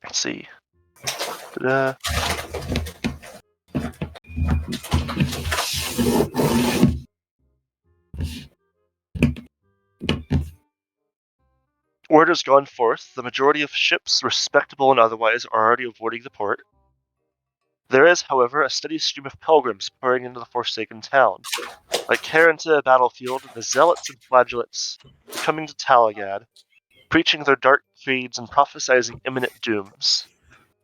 Let's see. Ta-da. Word has gone forth. The majority of ships, respectable and otherwise, are already avoiding the port. There is, however, a steady stream of pilgrims pouring into the forsaken town. Like hair into a battlefield, the zealots and flagellants coming to Taalagad, preaching their dark creeds and prophesizing imminent dooms.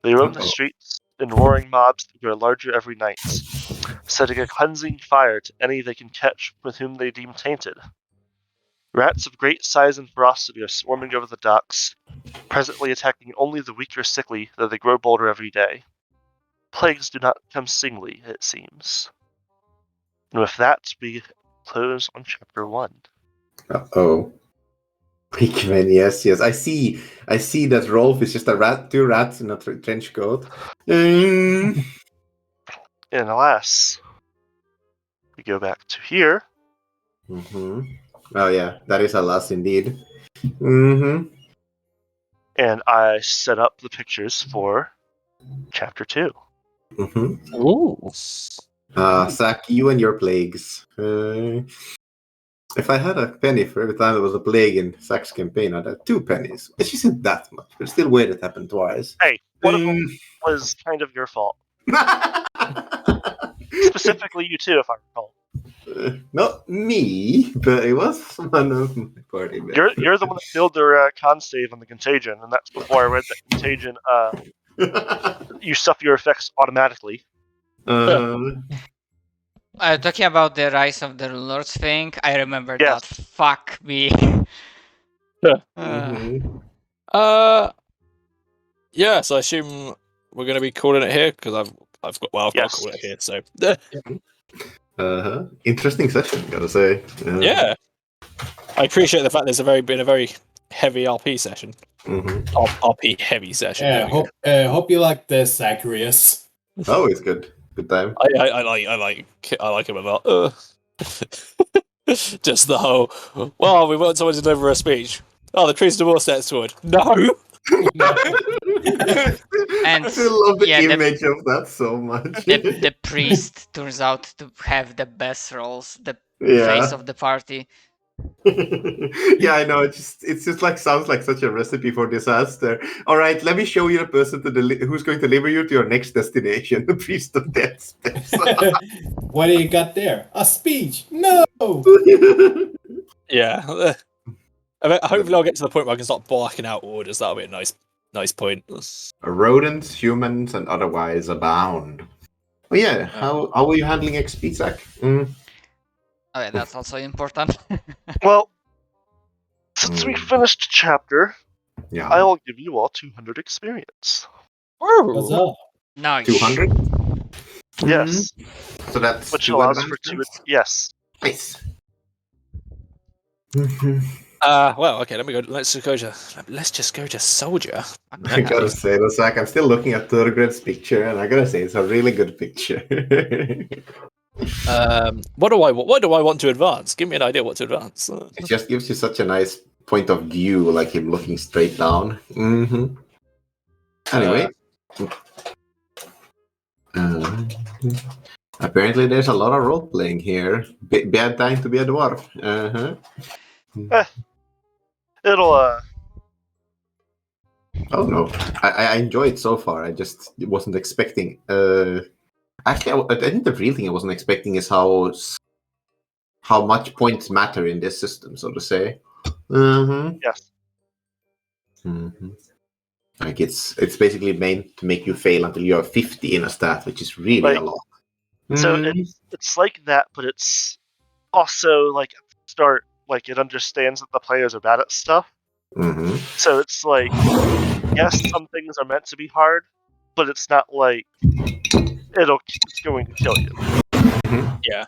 They roam the streets in roaring mobs that grow larger every night, setting a cleansing fire to any they can catch with whom they deem tainted. Rats of great size and ferocity are swarming over the docks, presently attacking only the weak or sickly, though they grow bolder every day. Plagues do not come singly, it seems. And with that, we close on chapter 1. Uh-oh. Pigman, yes. I see that Rolf is just a rat, 2 rats in a trench coat. And alas, we go back to here. Mm-hmm. Oh yeah, that is alas indeed. Mm-hmm. And I set up the pictures for chapter 2. Mm-hmm. Ooh. Zach, you and your plagues. If I had a penny for every time there was a plague in Zach's campaign, I'd have 2 pennies, which isn't that much, but it's still weird it happened twice. Hey, one of them was kind of your fault. Specifically you too, if I recall. Not me, but it was one of my party members. You're the one that failed their con save on the contagion, and that's before I read that contagion. You suffer your effects automatically. Talking about the Rise of the Lords thing, I remember that. Fuck me. Yeah, so I assume we're going to be calling it here because I've got to call it here. So interesting session, gotta say. Yeah, I appreciate the fact there's been a very heavy RP session. Mm-hmm. RP heavy session. Yeah, hope you like the Zacharias. Oh, it's good. Good time. I like him a lot. Just the whole. Well, we want someone to deliver a speech. Oh, the priest of war steps forward. No. And I still love the image of that so much. The priest turns out to have the best roles, the face of the party. Yeah, I know. It's just like sounds like such a recipe for disaster. All right, let me show you the person who's going to deliver you to your next destination. The priest of death steps. What do you got there? A speech? No. Yeah. Hopefully, I'll get to the point where I can start barking out orders. That'll be a nice point. Rodents, humans, and otherwise abound. Oh yeah, how are you handling XP, Zach? Oh yeah, that's also important. Well, since we finished chapter, I'll give you all 200 experience. What's up? Nice. 200? Yes. So that's which allows for 2. Yes. Nice. Well, okay. Let's just go to soldier. I gotta say, Zach, I'm still looking at Taalagrad's picture, and I gotta say, it's a really good picture. What do I want to advance? Give me an idea what to advance. It just gives you such a nice point of view, like him looking straight down. Mm-hmm. Anyway. Apparently there's a lot of role-playing here. Bad time to be a dwarf. It'll, Oh no, I enjoy it so far. I just wasn't expecting... Actually, I think the real thing I wasn't expecting is how much points matter in this system, so to say. Mm-hmm. Yes. Mm-hmm. Like it's basically meant to make you fail until you have 50 in a stat, which is really a lot. So it's like that, but it's also like at the start, like it understands that the players are bad at stuff. Mm-hmm. So it's like, yes, some things are meant to be hard, but it's not like it's going to kill you. Mm-hmm. Yeah.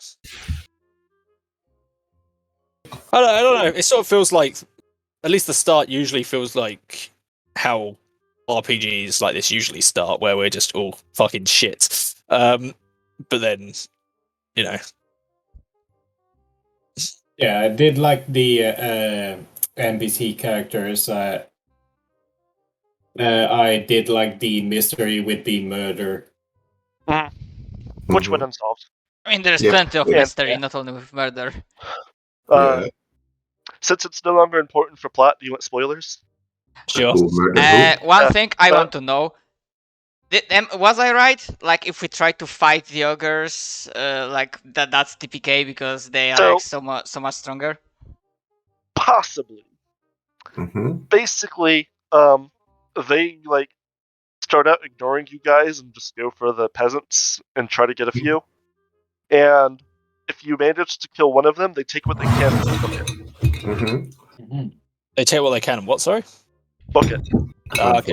I don't know. It sort of feels like, at least the start usually feels like how RPGs like this usually start, where we're just all fucking shit. But then, you know. Yeah, I did like the NPC characters. I did like the mystery with the murder. Which went unsolved. I mean, there's Yeah. plenty of Yeah. mystery, not only with murder. Yeah. Since it's no longer important for plot, do you want spoilers? Sure. Who murdered who? One thing I want to know. Was I right? Like, if we try to fight the ogres, like that's TPK because they are like, so much stronger? Possibly. Mm-hmm. Basically, they like start out ignoring you guys and just go for the peasants and try to get a few. And if you manage to kill one of them, they take what they can and book it. Mm-hmm. They take what they can. What? Sorry. Book it. Okay.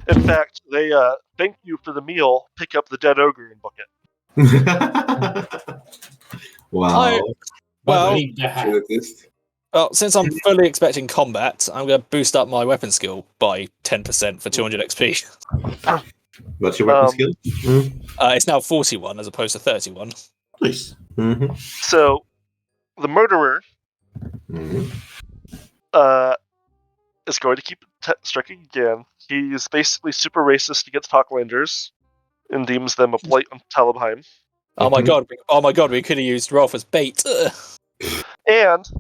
In fact, they thank you for the meal, pick up the dead ogre and book it. Wow. Well, Leave the hat. well, since I'm fully expecting combat, I'm going to boost up my weapon skill by 10% for 200 XP. What's your weapon skill? It's now 41 as opposed to 31. Nice. Mm-hmm. So, the murderer is going to keep striking again. He's basically super racist against Talklanders and deems them a blight on Talabheim. Oh my god! Oh my god! We could have used Rolf as bait. And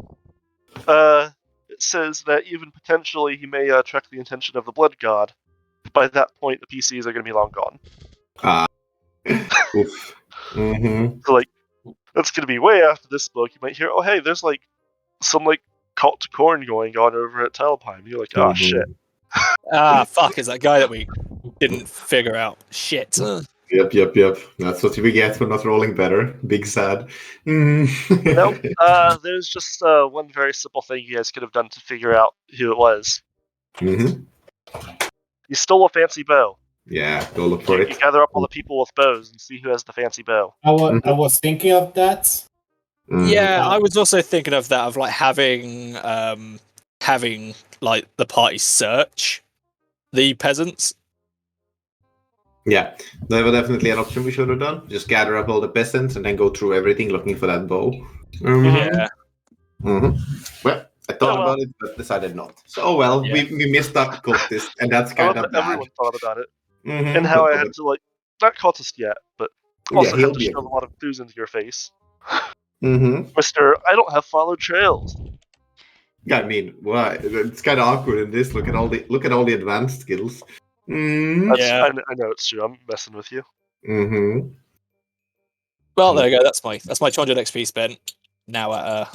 it says that even potentially he may track the intention of the Blood God. By that point, the PCs are going to be long gone. Oof. Mm-hmm. So, like, that's going to be way after this book. You might hear, oh, hey, there's like some like cult to corn going on over at Talabheim. You're like, oh shit. Fuck! Is that guy that we didn't figure out? Shit. Yep. That's what we get for not rolling better. Big sad. Nope. There's just one very simple thing you guys could have done to figure out who it was. Mm-hmm. You stole a fancy bow. Yeah, go look for You it. gather up all the people with bows and see who has the fancy bow. I was thinking of that. Mhm. Yeah, I was also thinking of that, of like having like the party search the peasants. Yeah, that was definitely an option we should have done. Just gather up all the peasants and then go through everything looking for that bow. Yeah. Mm-hmm. Well, I thought about it, but decided not. So, well, Yeah. we missed that cultist, and that's I kind love of that bad. everyone thought about it. Mhm. And how I had to, like, not cultist yet, but also he'll had to be shove a lot of clues into your face. Mm-hmm. Mr. I don't have followed trails. I mean, why? It's kind of awkward in this. Look at all the advanced skills. Mm-hmm. Yeah. I know it's true. I'm messing with you. Mm-hmm. Well, there you go. That's my 200 XP spent. Now at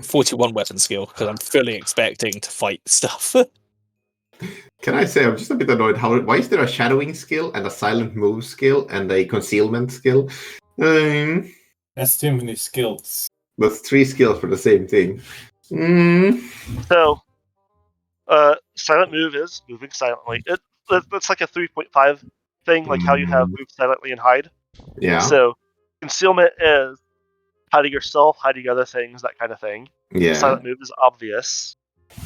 41 weapon skill because I'm fully expecting to fight stuff. Can I say I'm just a bit annoyed? Why is there a shadowing skill and a silent move skill and a concealment skill? That's too many skills. That's 3 skills for the same thing. So, silent move is moving silently. It's like a 3.5 thing, like how you have move silently and hide. Yeah. So, concealment is hiding yourself, hiding other things, that kind of thing. Yeah. Silent move is obvious.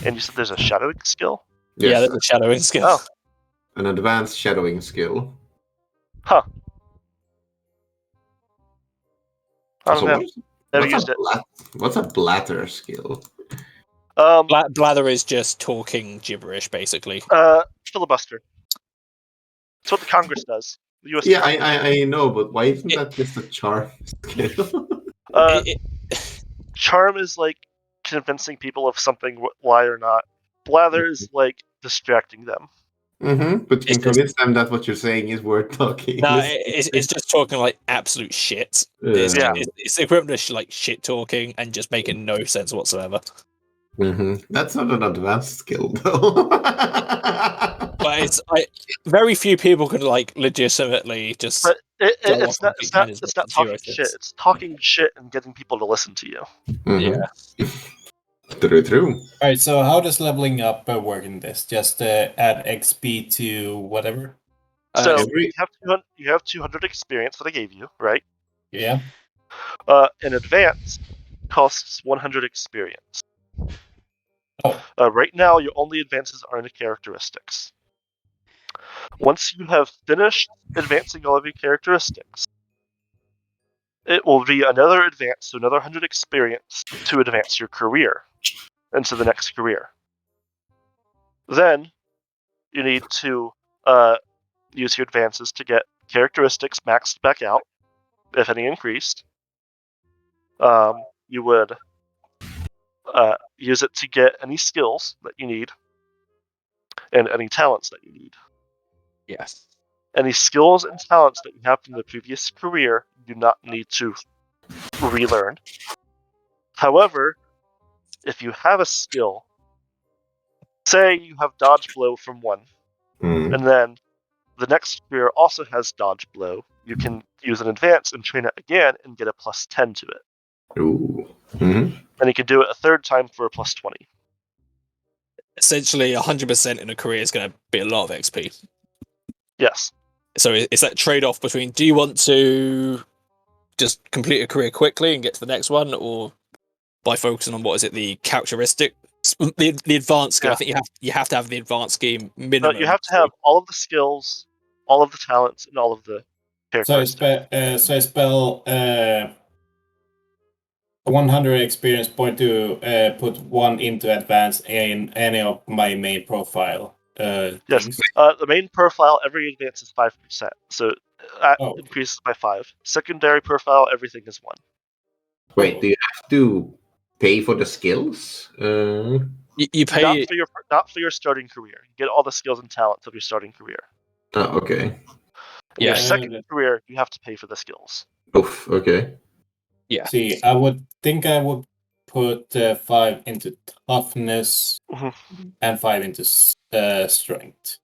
And you said there's a shadowing skill? Yes. Yeah, there's a shadowing skill. Oh. An advanced shadowing skill. Huh. I don't So know. Never used it. What's a blatter skill? Blather is just talking gibberish, basically. Filibuster. That's what the Congress does. The US Yeah, I know, but why isn't that just a charm skill? Charm is like convincing people of something lie or not. Blather is like distracting them. Mm-hmm. But you can convince them that what you're saying is worth talking. No, it's just talking like absolute shit. It's the equivalent of like shit talking and just making no sense whatsoever. Mm-hmm. That's not an advanced skill, though. But it's very few people can like legitimately just. But it's not talking shit. It's talking shit and getting people to listen to you. Mm-hmm. Yeah. True. Alright, so how does leveling up work in this? Just add XP to whatever? So you have 200 experience that I gave you, right? Yeah. An advance costs 100 experience. Oh. Right now, your only advances are in the characteristics. Once you have finished advancing all of your characteristics, it will be another advance, so another 100 experience to advance your career. into the next career. Then you need to use your advances to get characteristics maxed back out, if any increased. You would use it to get any skills that you need and any talents that you need. Yes. Any skills and talents that you have from the previous career, you do not need to relearn. However, if you have a skill, say you have dodge blow from 1, and then the next career also has dodge blow, you can use an advance and train it again and get a plus 10 to it. Ooh. Mm-hmm. And you can do it a third time for a plus 20. Essentially, 100% in a career is going to be a lot of XP. Yes. So it's that trade-off between, do you want to just complete a career quickly and get to the next one, or by focusing on, what is it, the characteristic, the advanced scheme? Yeah. I think you have to have the advanced scheme minimum. No, you have to have all of the skills, all of the talents, and all of the characteristics. So I spell 100 experience point to put 1 into advance in any of my main profile. Yes. Things. The main profile, every advance is 5%, so that Oh. increases by 5. Secondary profile, everything is 1. Wait, do you have to pay for the skills? You pay Not for your starting career. You get all the skills and talents of your starting career. Oh, okay. In your Yeah. second career, you have to pay for the skills. Oof, okay. Yeah. See, I would put 5 into toughness Mhm. and 5 into strength.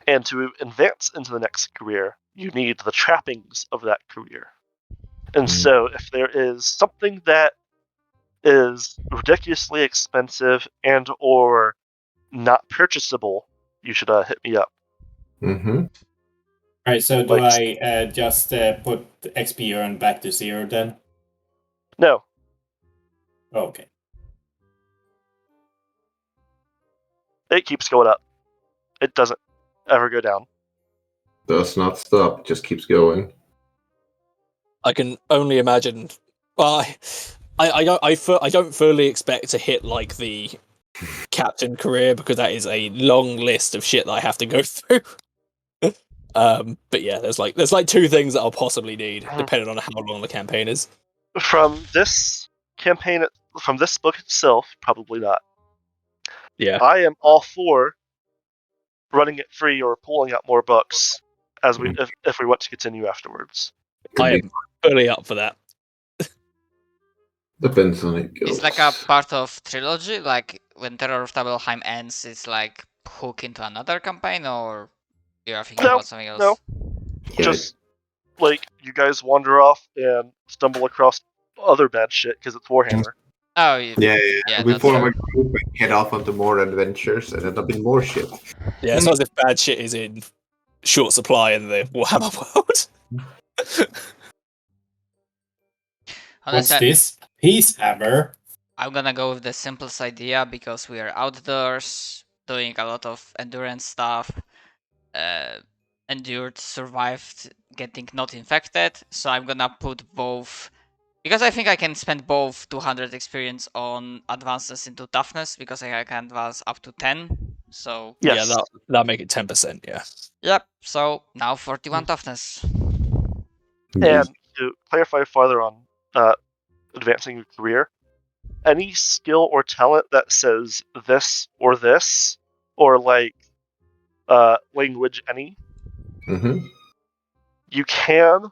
And to advance into the next career, you need the trappings of that career. And so, if there is something that is ridiculously expensive and or not purchasable, you should hit me up. Mm-hmm. Alright, so do Like- I just put XP earned back to 0 then? No, Okay. it keeps going up. It doesn't ever go down. Does not stop, just keeps going. I can only imagine. Well, I don't fully expect to hit like the captain career, because that is a long list of shit that I have to go through. But yeah, there's like 2 things that I'll possibly need, depending on how long the campaign is. From this campaign, from this book itself, probably not. Yeah. I am all for running it free or pulling out more books as we if we want to continue afterwards. I am fully up for that. Depends on it. It's like a part of trilogy, like when Terror of Talabheim ends, it's like hook into another campaign, or you're thinking about something else? No. Yeah, Just like you guys wander off and stumble across other bad shit because it's Warhammer. Oh, yeah. We that's form fair. a group and head off onto more adventures and end up in more shit. Yeah, it's not as if bad shit is in short supply in the Warhammer world. What's Honestly, this? Peace hammer. I'm gonna go with the simplest idea because we are outdoors doing a lot of endurance stuff. Endured, survived, getting not infected. So I'm gonna put both, because I think I can spend both 200 experience on advances into toughness, because I can advance up to 10. So Yes. Yeah, that'll make it 10%. Yeah. yep. So now 41 toughness. And to clarify farther on advancing your career, any skill or talent that says this, or like language any, Mm-hmm. you can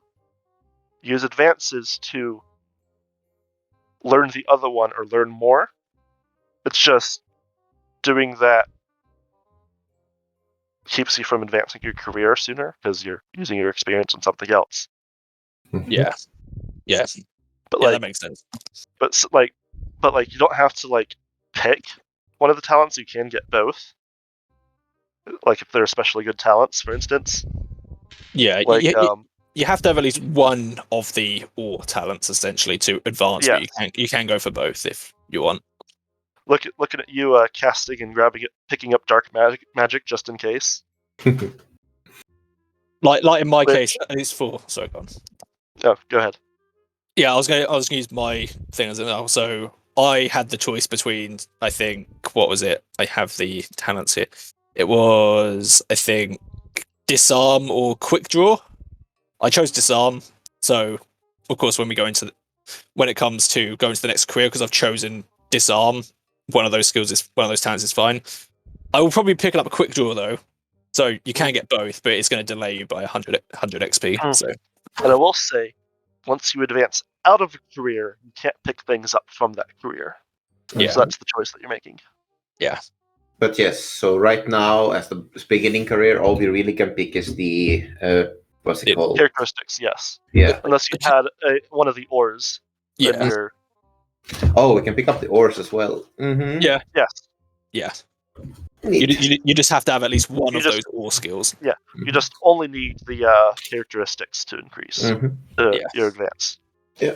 use advances to learn the other one or learn more. It's just doing that keeps you from advancing your career sooner because you're using your experience on something else. Yeah. Yeah. But Yeah, like, that makes sense. but you don't have to like pick one of the talents. You can get both. Like if they're especially good talents, for instance. Yeah, Like you have to have at least one of the all talents essentially to advance, Yeah. but you can go for both if you want. looking at you casting and grabbing it, picking up dark magic just in case. Like in my Which- case, it's 4. Sorry, go on. No, go ahead. Yeah, I was gonna use my thing as well. So I had the choice between, I think, what was it? I have the talents here. It was, I think, disarm or quick draw. I chose disarm. So, of course, when it comes to going to the next career, because I've chosen disarm, one of those talents is fine. I will probably pick up a quick draw though, so you can get both, but it's going to delay you by 100 XP. So, and I will say, once you advance out of a career, you can't pick things up from that career. Yeah. So that's the choice that you're making. Yeah. But yes, so right now, as the beginning career, all we really can pick is the what's it called? Characteristics, yes. Yeah. Unless you had one of the ores. Yeah. Oh, we can pick up the ores as well. Mm-hmm. Yeah. Yes. Yeah. Neat. You just have to have at least one You of just- those ore skills. Yeah. You just only need the characteristics to increase your advance. Yeah.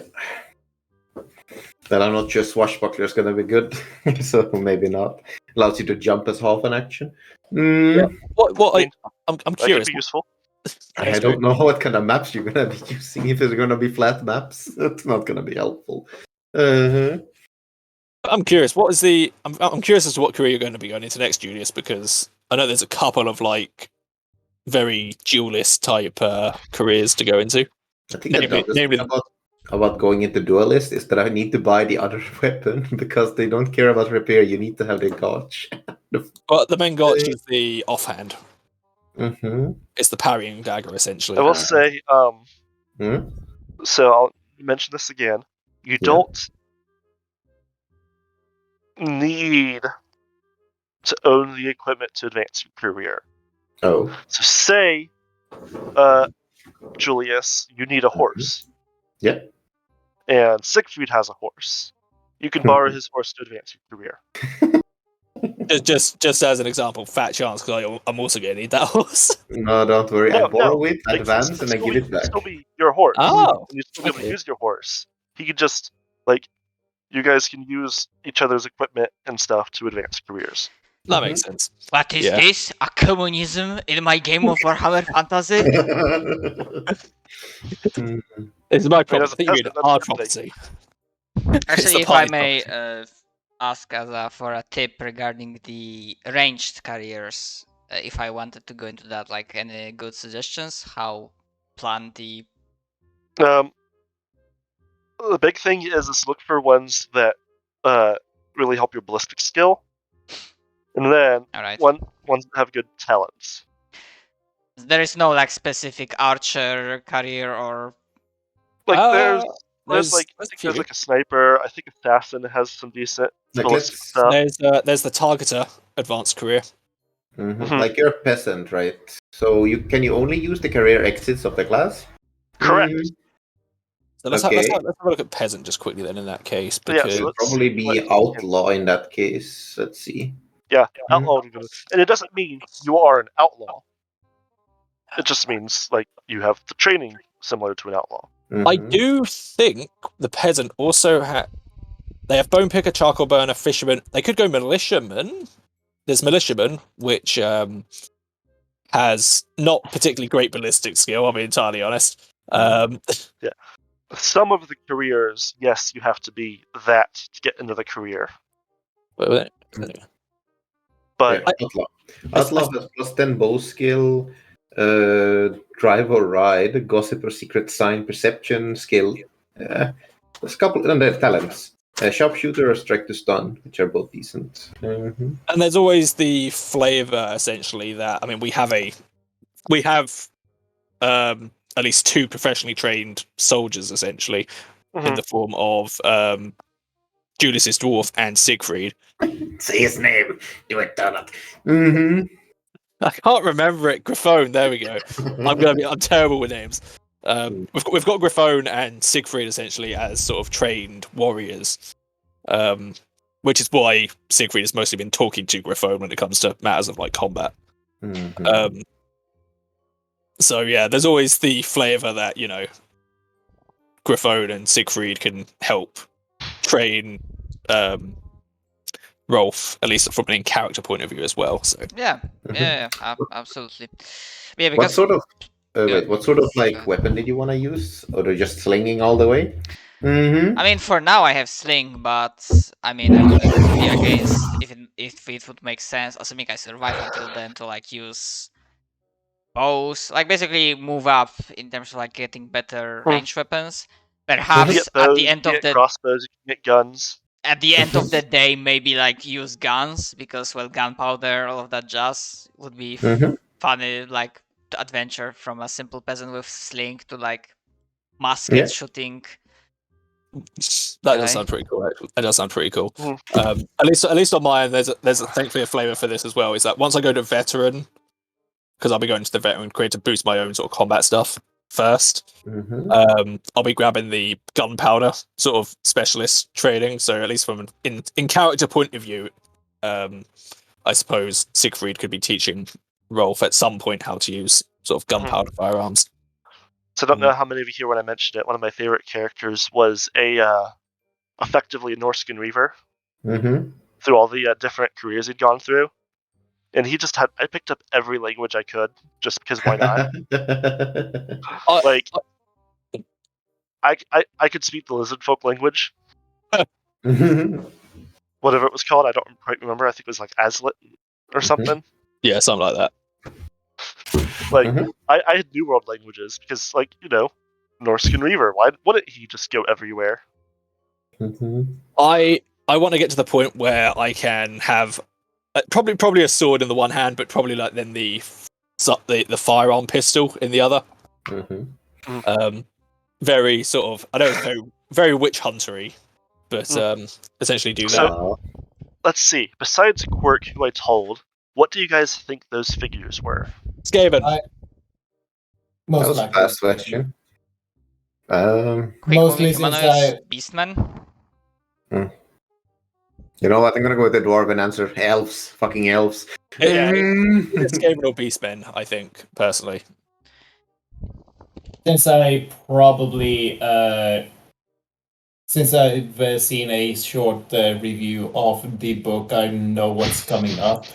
Then I'm not sure Swashbuckler is going to be good, so maybe not. Allows you to jump as half an action. Yeah. I'm That could curious. be useful. I don't know what kind of maps you're going to be using. If it's going to be flat maps, it's not going to be helpful. I'm curious. What is the? I'm curious as to what career you're going to be going into next, Julius, because I know there's a couple of like very duelist type careers to go into. I think the toughest thing about going into duelist is that I need to buy the other weapon because they don't care about repair. You need to have the gotch. But the main gotch is the offhand. Mm-hmm. It's the parrying dagger, essentially. I will say, so I'll mention this again. You don't need to own the equipment to advance your career. Oh. So say, Julius, you need a horse. Yeah. And Siegfried has a horse. You can borrow his horse to advance your career. Just as an example, fat chance, because I'm also going to need that horse. No, don't worry. I borrow it, advance, and I give it back. Still be your horse. Oh, And you still be able to use your horse. He could just you guys can use each other's equipment and stuff to advance careers. That makes sense. What is this? A communism in my game of Warhammer Fantasy? It's my property. as a I think you mean peasant, our that's one thing. property. Actually, if a I pie may ask for a tip regarding the ranged careers, if I wanted to go into that, like any good suggestions? How plan the... The big thing is look for ones that really help your ballistic skill, and then Alright. ones that have good talents. There is no like specific archer career or... There's there's like a sniper. I think assassin has some decent ballistic stuff. There's the targeter advanced career. Mm-hmm. Like you're a peasant, right? So can you only use the career exits of the class? Correct. So let's have a look at peasant just quickly then in that case, because It would probably be outlaw in that case. Let's see. Yeah, outlaw. And it doesn't mean you are an outlaw. It just means you have the training similar to an outlaw. Mm-hmm. I do think the peasant also they have bone picker, charcoal burner, fisherman. They could go militiaman. There's militiaman, which has not particularly great ballistic skill. I'll be entirely honest. Yeah. Some of the careers, yes, you have to be that to get into the career. Yeah, But outlaw has plus 10 bow skill, drive or ride, gossip or secret sign, perception skill. There's a couple and their talents. Sharpshooter or strike to stun, which are both decent. Mm-hmm. And there's always the flavor, essentially, that we have at least 2 professionally trained soldiers, essentially, in the form of Julius's dwarf and Siegfried. Say his name. Do it, Donald. Mm-hmm. I can't remember it. Griffone. There we go. I'm terrible with names. We've got Griffone and Siegfried essentially as sort of trained warriors, which is why Siegfried has mostly been talking to Griffone when it comes to matters of combat. Mm-hmm. So yeah, there's always the flavour that Griffone and Siegfried can help train Rolf, at least from an in-character point of view as well. So Yeah, absolutely. Yeah, because What sort of weapon did you want to use, or just slinging all the way? Mm-hmm. I mean, for now I have sling, but I mean, I wouldn't be against if it would make sense, assuming I survive until then, to like use bows, like basically move up in terms of like getting better ranged weapons. You Perhaps get at bows, the you end can of get the crossbows, you can get guns. at the end of the day, maybe like use guns because well, gunpowder, all of that jazz would be Mhm. funny, like to adventure from a simple peasant with sling to like musket Yeah. shooting. That Okay. does sound pretty cool. Actually. That does sound pretty cool. Mhm. At least on my end, there's thankfully a flavor for this as well. Is that once I go to veteran, because I'll be going to the veteran grid to boost my own sort of combat stuff first. Mhm. I'll be grabbing the gunpowder sort of specialist training. So at least from an in character point of view, I suppose Siegfried could be teaching Rolf at some point how to use sort of gunpowder firearms. So I don't know how many of you here when I mentioned it. One of my favorite characters was effectively a Norscan Reaver Mhm. through all the different careers he'd gone through, and he just had. I picked up every language I could just because why not? Like I could speak the lizard folk language, whatever it was called. I don't quite remember. I think it was like Aslet or something. Yeah, something like that. Like Mhm. I had New World languages because, like, Norscan Reaver. Why wouldn't he just go everywhere? Mhm. I want to get to the point where I can have probably a sword in the one hand, but probably like then the firearm pistol in the other. Mhm. Very sort of, I know it's very very witch huntery, but essentially do that. So- Let's see. Besides Quirk, who I told, what do you guys think those figures were? Skaven. That Most was a likely. fast question. Quick Mostly moving since humanoids, beastmen. You know what? I'm gonna go with the dwarven answer. Elves. Fucking elves. Yeah, Mm. it's Skaven or beastmen, I think personally. Since I probably since I've seen a short review of the book, I know what's coming up.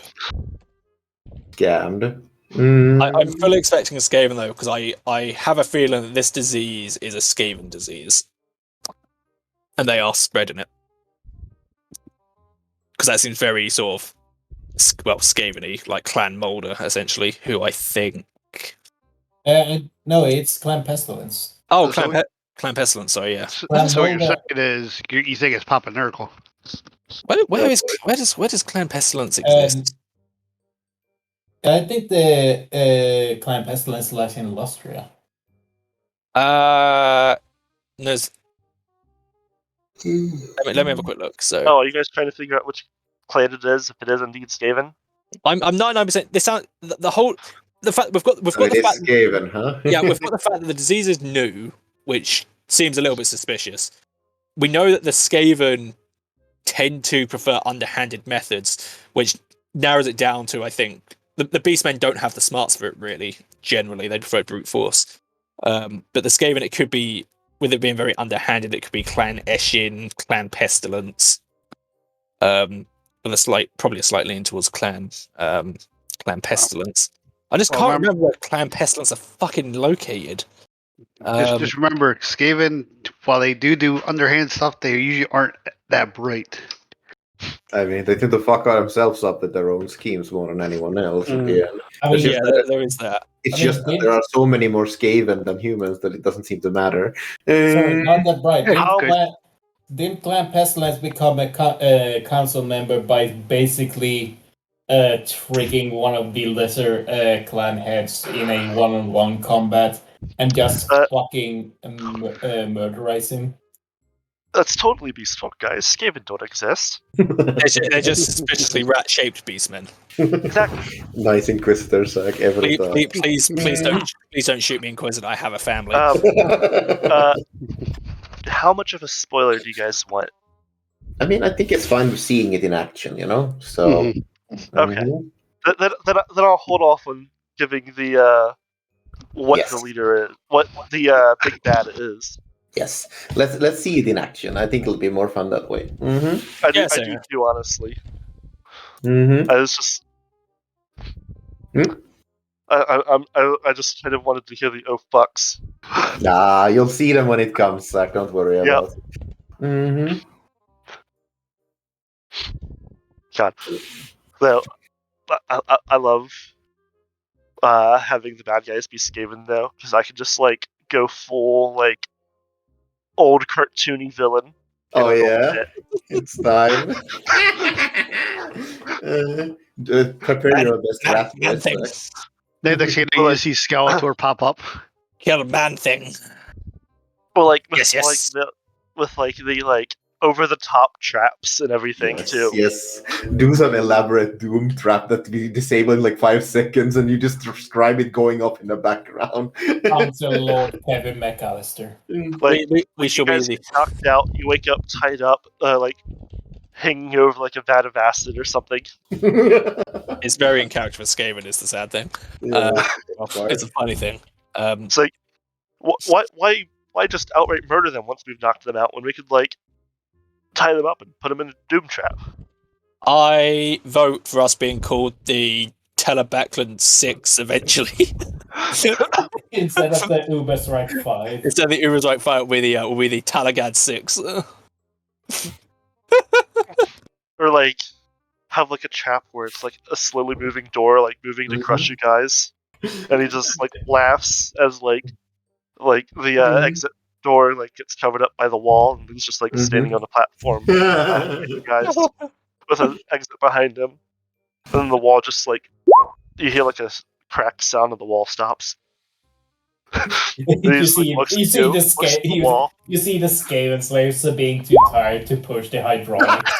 Scammed. I'm fully expecting a Skaven though, because I have a feeling that this disease is a Skaven disease, and they are spreading it. Because that seems very sort of Skaven-y, like Clan Mulder, essentially, who I think. No, it's Clan Pestilence. Oh, So- Clan Pestilence. Sorry, yeah. So, Clan so what you're Mulder- saying is you think it's Papa Nurgle. Where does Clan Pestilence exist? I think the Clan Pestilence lies in Lustria. There's. Let me have a quick look. So Oh, are you guys trying to figure out which clan it is? If it is indeed Skaven? I'm 99%. This sound the whole the fact we've got So the it is fact Skaven, huh? yeah we've got the fact that the disease is new, which seems a little bit suspicious. We know that the Skaven tend to prefer underhanded methods, which narrows it down to, I think, the Beastmen don't have the smarts for it, really. Generally, they prefer brute force. But the Skaven, it could be, with it being very underhanded, it could be Clan Eshin, Clan Pestilence, and probably a slight lean towards Clan Pestilence. I just Well, can't remember- remember where Clan Pestilence are fucking located. Just remember, Skaven, while they do underhand stuff, they usually aren't that bright. I mean, they tend to fuck themselves up with their own schemes more than anyone else. Yeah. I mean, It's Yeah, just that- there is that. It's I mean, just that there are so many more Skaven than humans that it doesn't seem to matter. sorry, not that bright. How Didn't Clan Pestilence become a council member by basically tricking one of the lesser clan heads in a one-on-one combat and just fucking murderize him? That's totally Beastfolk, guys. Skaven don't exist. They're just suspiciously rat-shaped beastmen. Exactly. Nice Inquisitor sack. Every Please don't shoot me, Inquisitor. I have a family. How much of a spoiler do you guys want? I mean, I think it's fine with seeing it in action, you know? So. Okay. Mhm. Then I'll hold off on giving the what Yes. the leader is, what the big bad is. Yes. Let's see it in action. I think it'll be more fun that way. Mm-hmm. I do same. too, honestly. Mm-hmm. I was just. Hmm? I just kind of wanted to hear the oh fucks. Nah, you'll see them when it comes, Zach. Don't worry Yep. about it. Mm-hmm. God. So, I love having the bad guys be Skaven though, because I can just like go full like old cartoony villain. Oh in a little yeah, bit. it's time. Prepare your best rap Man voice, thing. Zach. Next thing you see Skeletor pop up. Kill man thing. Well, like with Yes, yes. the over the top traps and everything too. Yes. Do some elaborate doom trap that we disable in like 5 seconds, and you just describe it going up in the background. Council Lord Kevin McAllister. Like We you shall be guys the get knocked out, you wake up tied up, like hanging over like a vat of acid or something. It's very in character for Skaven is the sad thing. It's a funny thing. It's like, why just outright murder them once we've knocked them out when we could like tie them up and put them in a doom trap? I vote for us being called the Talabheim 6 eventually. Instead of the Uberstrike 5. Instead of the Uberstrike 5, we'll be the Taalagad 6. Or like have like a trap where it's like a slowly moving door, like moving to crush you guys, and he just like laughs as like the exit door like gets covered up by the wall, and he's just like standing on the platform, you guys, with an exit behind him, and then the wall just like you hear like a cracked sound, and the wall stops. You see the Skaven slaves are being too tired to push the hydraulics.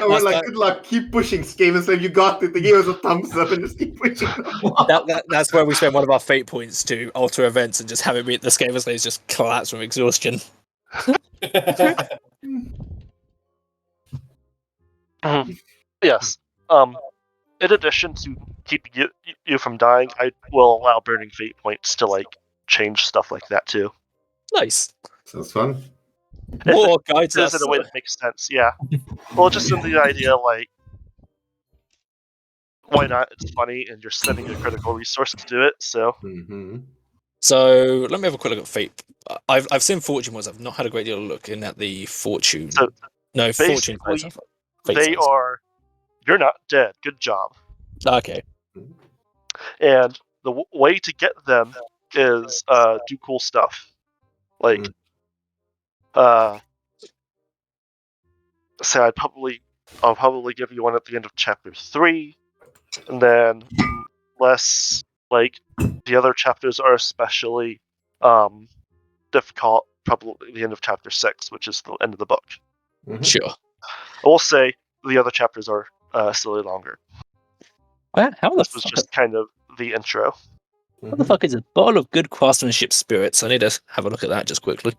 And we're like, good luck, keep pushing, Skaven Slave, you got it. They gave us a thumbs up and just keep pushing. That's where we spend one of our fate points to alter events and just have it be the Skaven slaves just collapse from exhaustion. Yes. In addition to keeping you from dying, I will allow burning fate points to like change stuff like that too. Nice. Sounds fun. More guides It is us. in a way that makes sense, yeah. Well, just in the idea, like, why not? It's funny, and you're spending a critical resource to do it, so. So let me have a quick look at fate. I've seen fortune ones. I've not had a great deal of looking at the fortune. So, fortune. They are. You're not dead. Good job. Okay. And the way to get them is do cool stuff, like say I'll probably give you one at the end of chapter 3, and then less like the other chapters are especially difficult. Probably the end of chapter 6, which is the end of the book. Sure. I will say the other chapters are slightly longer. How This was just kind of the intro. What the fuck is a bottle of good craftsmanship spirits? I need to have a look at that just quickly.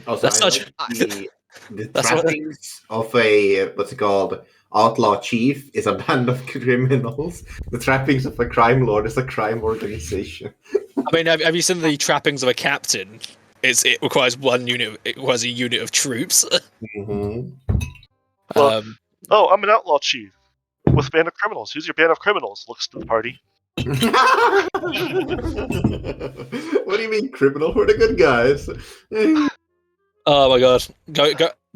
Also, That's I such. like the trappings of a what's it called? Outlaw chief is a band of criminals. The trappings of a crime lord is a crime organization. I mean, have you seen the trappings of a captain? It requires one unit. It requires a unit of troops. Well, I'm an outlaw chief with a band of criminals. Who's your band of criminals? Looks to the party. What do you mean criminal? We're the good guys. Oh my god,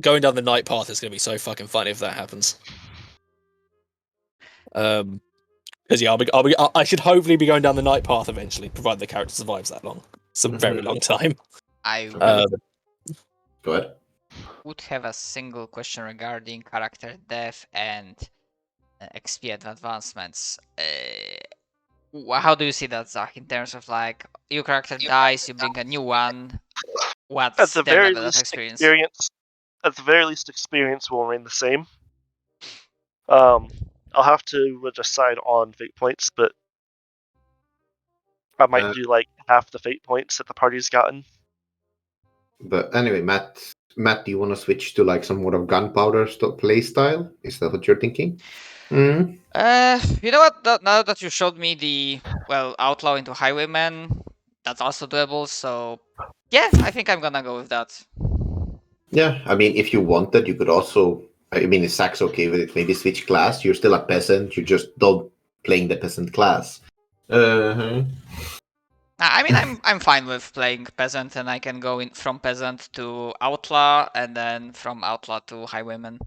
going down the night path is gonna be so fucking funny if that happens. Because yeah, I should hopefully be going down the night path eventually, provided the character survives that long. It's a very long time. Go ahead. Would have a single question regarding character death and XP advancements. How do you see that, Zach? In terms of like your character dies, you bring a new one. What's At the their very level of least, experience? experience will remain the same. I'll have to decide on fate points, but I might do like half the fate points that the party's gotten. But anyway, Matt, do you want to switch to like some more of gunpowder play style? Is that what you're thinking? You know what? Now that you showed me the outlaw into highwayman, that's also doable. So yeah, I think I'm gonna go with that. Yeah, I mean, if you wanted, you could also. I mean, if Zach's okay with it, maybe switch class. You're still a peasant. You just don't playing the peasant class. Uh-huh. I mean, I'm fine with playing peasant, and I can go in from peasant to outlaw, and then from outlaw to highwayman.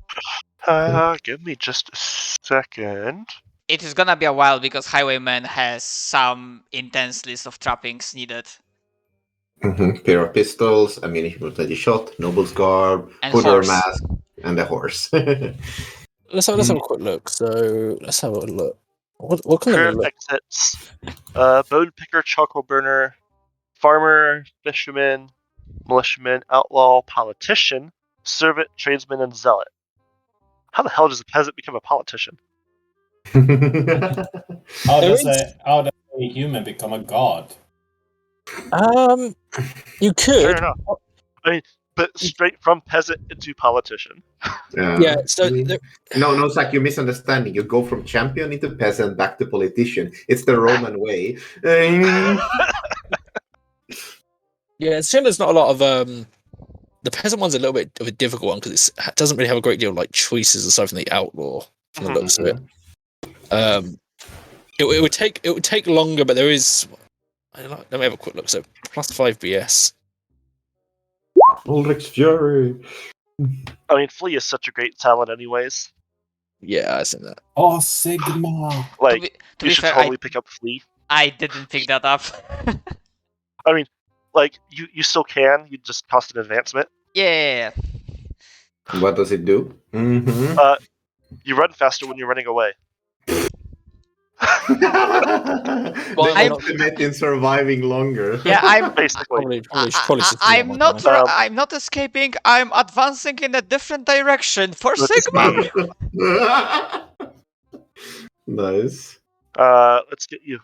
Give me just a second. It is gonna be a while because highwayman has some intense list of trappings needed. Pair of pistols, ammunition for 20 shot, noble's garb, And footer horse. mask, and a horse. Let's have a quick look. So let's have a look. What kind Career of look? exits: bone picker, charcoal burner, farmer, fisherman, militiaman, outlaw, politician, servant, tradesman, and zealot. How the hell does a peasant become a politician? How does a human become a god? You Fair could. enough. I mean, but straight from peasant into politician. Yeah. So No, Zach, you're misunderstanding. You go from champion into peasant back to politician. It's the Roman way. yeah, it's shame there's not a lot of the peasant one's a little bit of a difficult one because it doesn't really have a great deal of like choices aside from the outlaw from the looks of it. It would take longer, but there is. Let me have a quick look. So +5 BS. Ulrich's Fury. I mean, Flea is such a great talent, anyways. Yeah, I think that. Oh, Sigma. Like, To you be should fair, totally pick up Flea. I didn't pick that up. I mean, like, you still can. You just cost an advancement. Yeah. What does it do? You run faster when you're running away. Well, the ultimate in surviving longer. Yeah, I'm Basically. I'm not escaping. I'm advancing in a different direction for Sigma. Nice. Let's get you.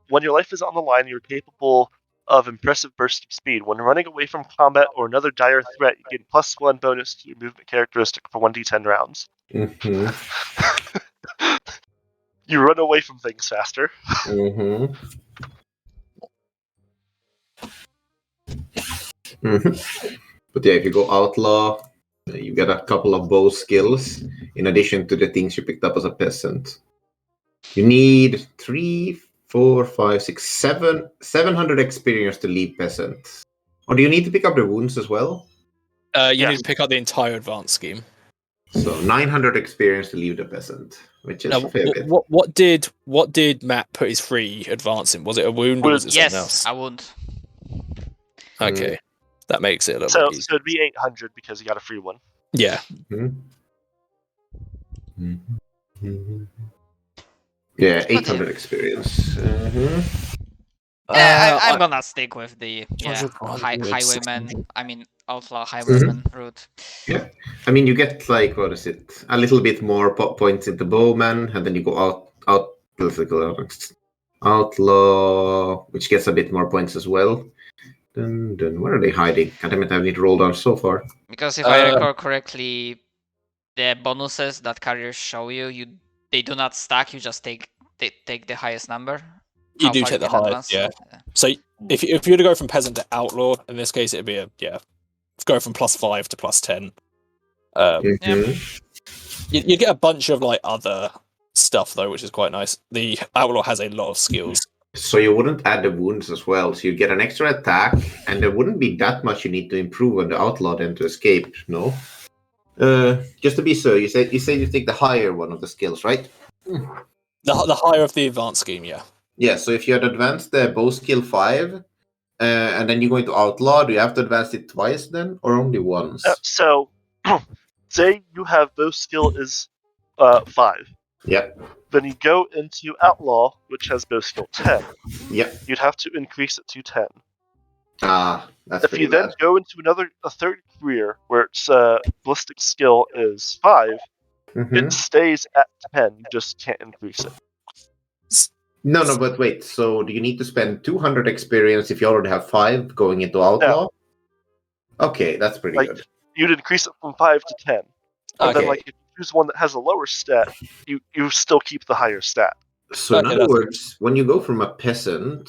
When your life is on the line, you're capable of impressive bursts of speed. When running away from combat or another dire threat, you get +1 bonus to your movement characteristic for 1d10 rounds. You run away from things faster. But yeah, if you go outlaw, you get a couple of bow skills in addition to the things you picked up as a peasant. You need 3, 4, 5, 6, 700 experience to leave peasant. Or do you need to pick up the wounds as well? You need to pick up the entire advanced scheme. So 900 experience to leave the peasant, which is Now, a fair bit. what did Matt put his free advance in? Was it a wound or was it something else? Yes, I won't. Okay, that makes it a little So bit easier. it'd be 800 because you got a free one. Yeah. Yeah, 800 experience. I'm gonna stick with the 100, highwayman. I mean, outlaw highwayman route. Yeah, I mean, you get like what is it? A little bit more points in the bowman, and then you go outlaw, which gets a bit more points as well. Then where are they hiding? I haven't even rolled on so far. Because if I recall correctly, the bonuses that carriers show you they do not stack. You just take the highest number. You do take the highest, yeah. So if you were to go from peasant to outlaw, in this case, it'd be go from +5 to +10. You get a bunch of like other stuff though, which is quite nice. The outlaw has a lot of skills. So you wouldn't add the wounds as well. So you get an extra attack, and there wouldn't be that much you need to improve on the outlaw then to escape. No. Just to be sure, you said you take the higher one of the skills, right? The higher of the advanced scheme, yeah. Yeah. So if you had advanced the bow skill 5, and then you go into outlaw, do you have to advance it twice then, or only once? So, say you have bow skill is 5. Yep. Then you go into outlaw, which has bow skill 10. Yep. You'd have to increase it to 10. That's if pretty you then bad. go into a third career where its ballistic skill is 5, it stays at 10. You just can't increase it. No, but wait. So do you need to spend 200 experience if you already have 5 going into outlaw? No. Okay, that's pretty good. You'd increase it from 5 to 10. And then, like, if you choose one that has a lower stat, you still keep the higher stat. So in other words, when you go from a peasant,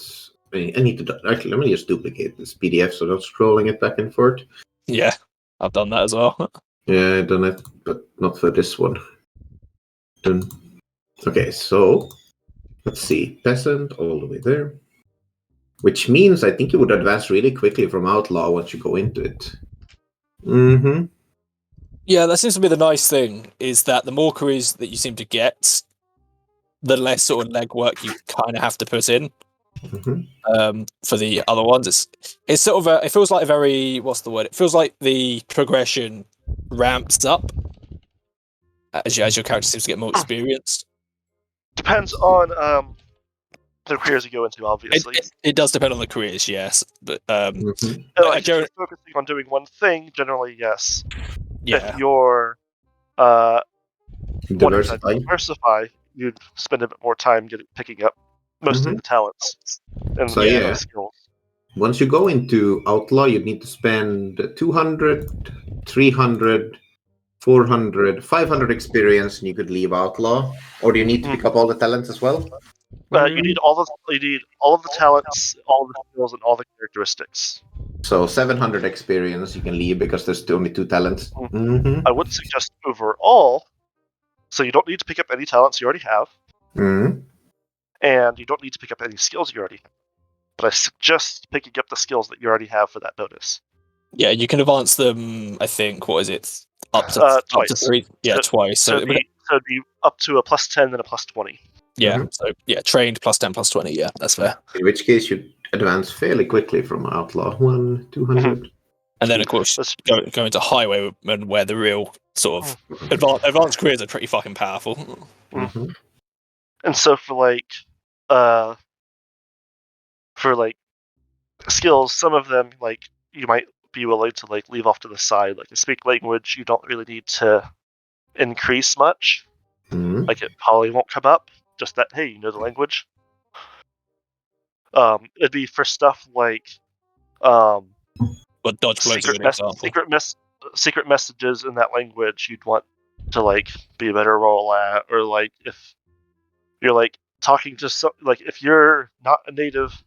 I need to actually let me just duplicate this PDF so I'm not scrolling it back and forth. Yeah, I've done that as well. Yeah, I've done it, but not for this one. Done. Okay, so Let's see, peasant all the way there. Which means I think you would advance really quickly from outlaw once you go into it. Mm-hmm. Yeah, that seems to be the nice thing, is that the more careers that you seem to get, the less sort of legwork you kind of have to put in. For the other ones, it's sort of it feels like a very, what's the word? It feels like the progression ramps up as your character seems to get more experienced. Depends on the careers you go into, obviously. It does depend on the careers, yes, but if you're focusing on doing one thing, generally yes. Yeah. If you're diversify, you'd spend a bit more time picking up mostly the talents and the skills. Once you go into outlaw, you need to spend 200, 300, 400, 500 experience, and you could leave outlaw. Or do you need to pick up all the talents as well? You need all of the talents, all of the skills, and all the characteristics. So 700 experience you can leave because there's only 2 talents. I would suggest overall, so you don't need to pick up any talents you already have, and you don't need to pick up any skills you already have. But I suggest picking up the skills that you already have for that bonus. Yeah, you can advance them, I think, what is it? Up to twice. 3? Yeah, twice. So it'd be up to a +10 and a +20. Yeah, so yeah, trained +10, +20, yeah, that's fair. In which case you advance fairly quickly from outlaw. 1, 200. And then, of course, go into highway where the real sort of advanced careers are pretty fucking powerful. And so for skills, some of them you might be willing to leave off to the side. Like to speak language, you don't really need to increase much. It probably won't come up. Just that, hey, you know the language. It'd be for stuff like but dodge blows are an example. Secret messages in that language you'd want to be a better roll at, or if you're talking to if you're not a native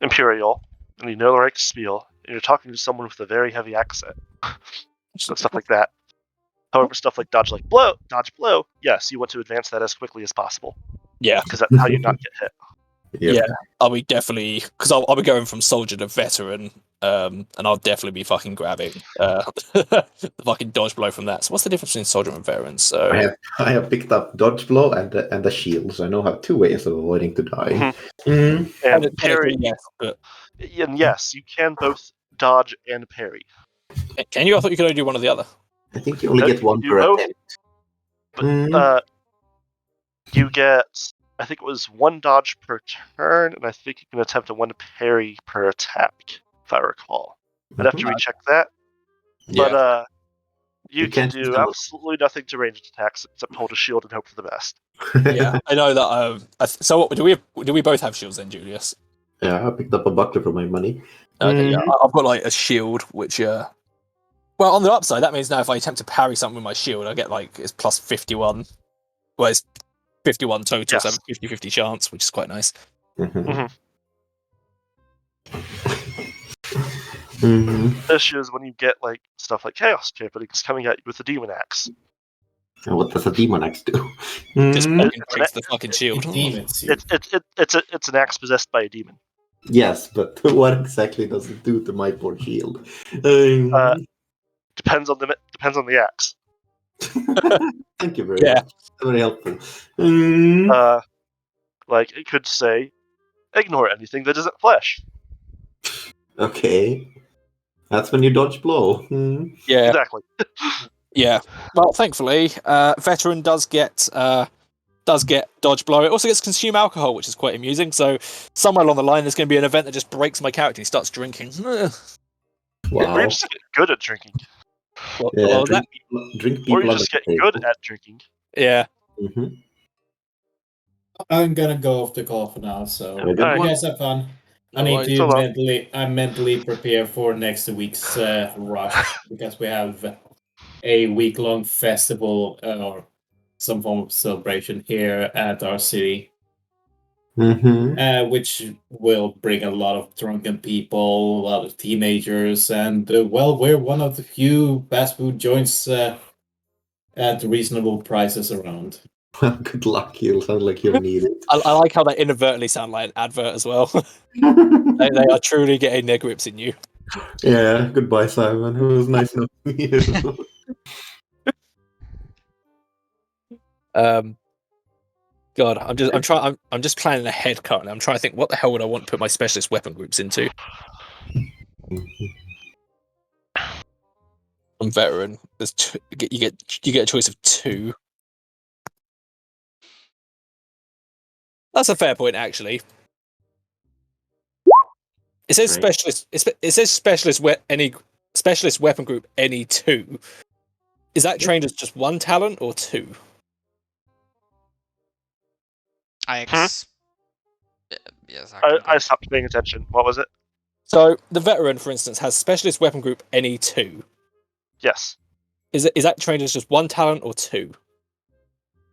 Imperial and you know the right spiel and you're talking to someone with a very heavy accent, stuff like that. However, stuff like dodge blow, yes, you want to advance that as quickly as possible. Yeah, because that's how you not get hit. Yeah, I'll be definitely, because I'll be going from soldier to veteran, and I'll definitely be fucking grabbing the fucking dodge blow from that. So what's the difference between soldier and veteran? So I have picked up dodge blow and the shield, so I know I have 2 ways of avoiding to die. And parry, yes, you can both dodge and parry. Can you? I thought you could only do one or the other. I think you only get one per attempt. But you get, I think it was 1 dodge per turn, and I think you can attempt a 1 parry per attack, if I recall. I'd have to recheck that. But you can do absolutely nothing to ranged attacks except hold a shield and hope for the best. Yeah, I know that. So what, do we both have shields then, Julius? Yeah, I picked up a buckler for my money. Okay, yeah, I've got a shield, which well, on the upside, that means now if I attempt to parry something with my shield, I get it's plus 51. Well, it's 51 total, so I have a 50-50 chance, which is quite nice. The issue is when you get stuff like Chaos Champions coming at you with a Demon Axe. And what does a Demon Axe do? Just fucking breaks the fucking shield. It's an axe possessed by a demon. Yes, but what exactly does it do to my poor shield? Depends on the axe. Thank you very much. Very helpful. It could say, ignore anything that isn't flesh. Okay. That's when you dodge blow. Yeah. Exactly. Yeah. Well, thankfully, veteran does get dodge blow. It also gets consume alcohol, which is quite amusing. So somewhere along the line, there's going to be an event that just breaks my character and he starts drinking. Wow. Or you just get good at drinking. Drink people or you just get good at drinking. Yeah. I'm gonna go off the call for now, so you guys have fun. I need to mentally prepare for next week's rush because we have a week-long festival or some form of celebration here at our city, which will bring a lot of drunken people, a lot of teenagers, and we're one of the few fast food joints at reasonable prices around. Good luck. You'll sound like you'll need it. I like how they inadvertently sound like an advert as well. they are truly getting their grips in you. Yeah. Goodbye, Simon. It was nice knowing you. God, I'm just planning ahead currently. I'm trying to think what the hell would I want to put my specialist weapon groups into. I'm veteran. There's you get a choice of 2. That's a fair point, actually. It says Right. specialist. It says any specialist weapon group any 2. Is that trained as just 1 talent or 2? Yes, I stopped paying attention. What was it? So the veteran, for instance, has specialist weapon group any 2. Yes. Is that trained as just 1 talent or 2?